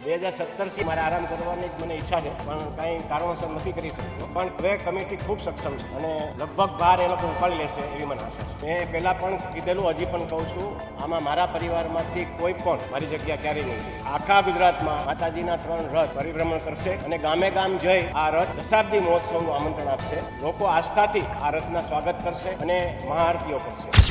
2017 મારે આરામ કરવાની જ મને ઈચ્છા છે, પણ કાંઈ કારણોસર નથી કરી શકતો. પણ હવે કમિટી ખૂબ સક્ષમ છે અને લગભગ ભાર એ લોકો ઉપાડી લેશે એવી મને આશા છે. મેં પહેલાં પણ કીધેલું, હજી પણ કહું છું, આમાં મારા પરિવારમાંથી કોઈ પણ મારી જગ્યા ક્યારેય નહીં લે. આખા ગુજરાતમાં માતાજીના 3 રથ પરિભ્રમણ કરશે અને ગામે ગામ જઈ આ રથ દશાબ્દી મહોત્સવનું આમંત્રણ આપશે. લોકો આસ્થાથી આ રથના સ્વાગત કરશે અને મહાઆરતીઓ કરશે.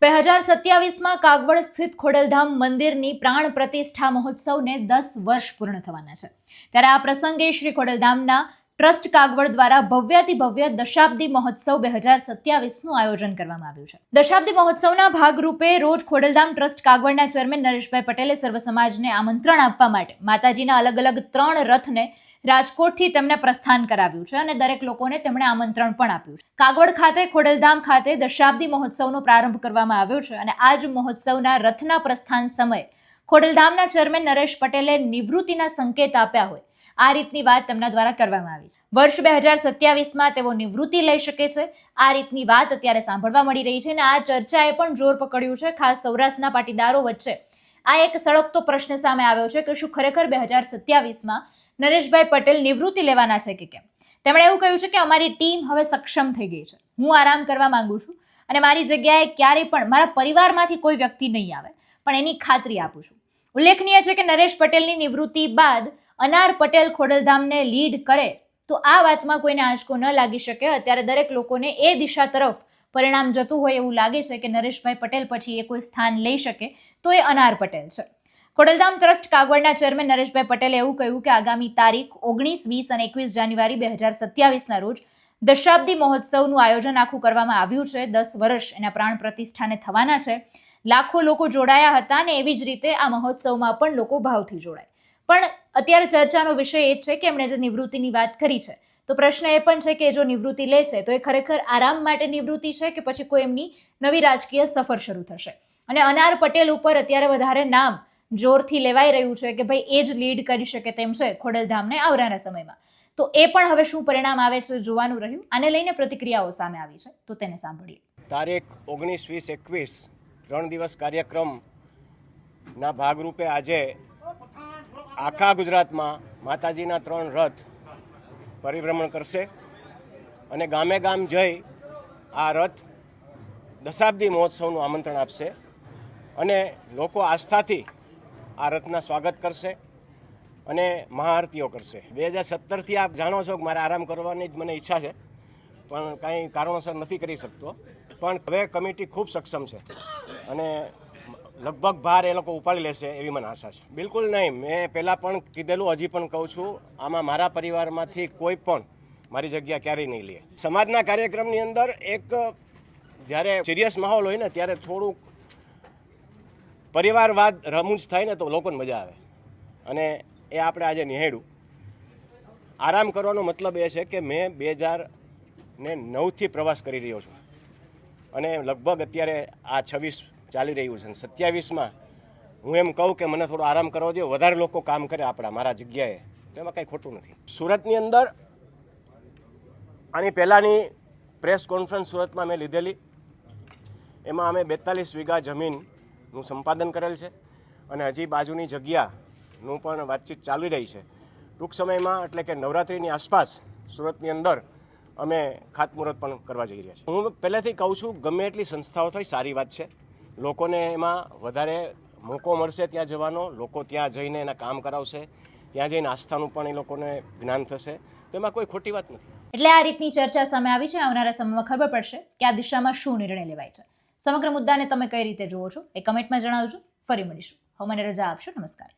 2027માં કાગવડ સ્થિત ખોડલધામ મંદિરની પ્રાણ પ્રતિષ્ઠા મહોત્સવને 10 વર્ષ પૂર્ણ થવાના છે. ત્યારે આ પ્રસંગે શ્રી ખોડલધામના ટ્રસ્ટ કાગવડ દ્વારા ભવ્યાતિ ભવ્ય દશાબ્દી મહોત્સવ 2027નું આયોજન કરવામાં આવ્યું છે. દશાબ્દી મહોત્સવના ભાગરૂપે રોજ ખોડલધામ ટ્રસ્ટ કાગવડના ચેરમેન નરેશભાઈ પટેલે સર્વ સમાજને આમંત્રણ આપવા માટે માતાજીના અલગ અલગ 3 રથને રાજકોટથી તેમને પ્રસ્થાન કરાવ્યું છે અને દરેક લોકોને તેમણે આમંત્રણ પણ આપ્યું છે. કાગવડ ખાતે ખોડલધામ ખાતે દશાબ્દી મહોત્સવનો પ્રારંભ કરવામાં આવ્યો છે અને આ જ મહોત્સવના રથના પ્રસ્થાન સમયે ખોડલધામના ચેરમેન નરેશ પટેલે નિવૃત્તિના સંકેત આપ્યા હોય આ રીતની વાત તેમના દ્વારા કરવામાં આવી છે. વર્ષ 2027માં તેઓ નિવૃત્તિ લઈ શકે છે, આ રીતની વાત અત્યારે સાંભળવા મળી રહી છે અને આ ચર્ચાએ પણ જોર પકડ્યું છે. ખાસ સૌરાષ્ટ્રના પાટીદારો વચ્ચે આ એક સળગતો પ્રશ્ન સામે આવ્યો છે કે શું ખરેખર 2027માં નરેશભાઈ પટેલ નિવૃત્તિ લેવાના છે કે કેમ. તેમણે એવું કહ્યું છે કે અમારી ટીમ હવે સક્ષમ થઈ ગઈ છે, હું આરામ કરવા માંગુ છું અને મારી જગ્યાએ ક્યારેય પણ મારા પરિવારમાંથી કોઈ વ્યક્તિ નહીં આવે, પણ એની ખાતરી આપું છું. ઉલ્લેખનીય છે કે નરેશ પટેલની નિવૃત્તિ બાદ અનાર પટેલ ખોડલધામને લીડ કરે તો આ વાતમાં કોઈને આંચકો ન લાગી શકે. અત્યારે દરેક લોકોને એ દિશા તરફ પરિણામ જતું હોય એવું લાગે છે કે નરેશભાઈ પટેલ પછી એ કોઈ સ્થાન લઈ શકે તો એ અનાર પટેલ છે. ખોડલધામ ટ્રસ્ટ કાગવડના ચેરમેન નરેશભાઈ પટેલે એવું કહ્યું કે આગામી તારીખ 19, 20 અને 21 જાન્યુઆરી 2027ના રોજ દશાબ્દી મહોત્સવનું આયોજન આખું કરવામાં આવ્યું છે. 10 વર્ષ એના પ્રાણ પ્રતિષ્ઠાને થવાના છે. લાખો લોકો જોડાયા હતા અને એવી જ રીતે આ મહોત્સવમાં પણ લોકો ભાવથી જોડાય. પણ અત્યારે ચર્ચાનો વિષય એ જ છે કે એમણે જે નિવૃત્તિની વાત કરી છે તો પ્રશ્ન એ પણ છે કે જો નિવૃત્તિ લે છે તો એ ખરેખર આરામ માટે નિવૃત્તિ છે કે પછી કોઈ એમની નવી રાજકીય સફર શરૂ થશે. અને અનાર પટેલ ઉપર અત્યારે વધારે નામ જોરથી લેવાઈ રહ્યું છે કે ભાઈ એ જ લીડ કરી શકે તેમ છે ખોડલધામને આવનારા સમયમાં. તો એ પણ હવે શું પરિણામ આવે છે જોવાનું રહ્યું. આને લઈને પ્રતિક્રિયાઓ સામે આવી છે તો તેને સાંભળીએ. તારીખ 19, 20, 21 3 દિવસ કાર્યક્રમના ભાગરૂપે આજે આખા ગુજરાતમાં માતાજીના 3 રથ પરિભ્રમણ કરશે અને ગામે ગામ જઈ આ રથ દશાબ્દી મહોત્સવનું આમંત્રણ આપશે અને લોકો આસ્થાથી આ રથના સ્વાગત કરશે અને મહાઆરતીઓ કરશે. 2017થી આપ જાણો છો કે મારે આરામ કરવાની જ મને ઈચ્છા છે, પણ કાંઈ કારણોસર નથી કરી શકતો. પણ હવે કમિટી ખૂબ સક્ષમ છે અને લગભગ ભાર એ લોકો ઉપાડી લેશે એવી મને આશા છે. બિલકુલ નહીં, મેં પહેલાં પણ કીધેલું, હજી પણ કહું છું, આમાં મારા પરિવારમાંથી કોઈ પણ મારી જગ્યા ક્યારેય નહીં લે. સમાજના કાર્યક્રમની અંદર એક જ્યારે સિરિયસ માહોલ હોય ને ત્યારે થોડુંક પરિવારવાદ રમૂજ થાય ને તો લોકોને મજા આવે અને એ આપણે આજે નિહાળ્યું. આરામ કરવાનો મતલબ એ છે કે મેં 2009થી પ્રવાસ કરી રહ્યો છું અને લગભગ અત્યારે આ 26 ચાલી રહ્યું છે. 27માં હું એમ કહું કે મને થોડો આરામ કરવા દો, વધારે લોકો કામ કરે આપણા મારા જગ્યાએ, તો એમાં કાંઈ ખોટું નથી. સુરતની અંદર આની પહેલાંની પ્રેસ કોન્ફરન્સ સુરતમાં મેં લીધેલી, એમાં અમે 42 વીઘા જમીનનું સંપાદન કરેલ છે અને હજી બાજુની જગ્યાનું પણ વાતચીત ચાલી રહી છે. ટૂંક સમયમાં એટલે કે નવરાત્રિની આસપાસ સુરતની અંદર અમે ખાતમુહૂર્ત પણ કરવા જઈ રહ્યા છીએ. હું પહેલેથી કહું છું, ગમે એટલી સંસ્થાઓ થઈ સારી વાત છે, લોકોને એમાં વધારે મોકો મળશે ત્યાં જવાનો, લોકો ત્યાં જઈને એના કામ કરાવશે, ત્યાં જઈને આસ્થાનું પણ એ લોકોને જ્ઞાન થશે, તો એમાં કોઈ ખોટી વાત નથી. એટલે આ રીતની ચર્ચા સામે આવી છે. આવનારા સમયમાં ખબર પડશે કે આ દિશામાં શું નિર્ણય લેવાય છે. સમગ્ર મુદ્દાને તમે કઈ રીતે જુઓ છો એ કમેન્ટમાં જણાવજો. ફરી મળીશું. હવે મને રજા આપશો. નમસ્કાર.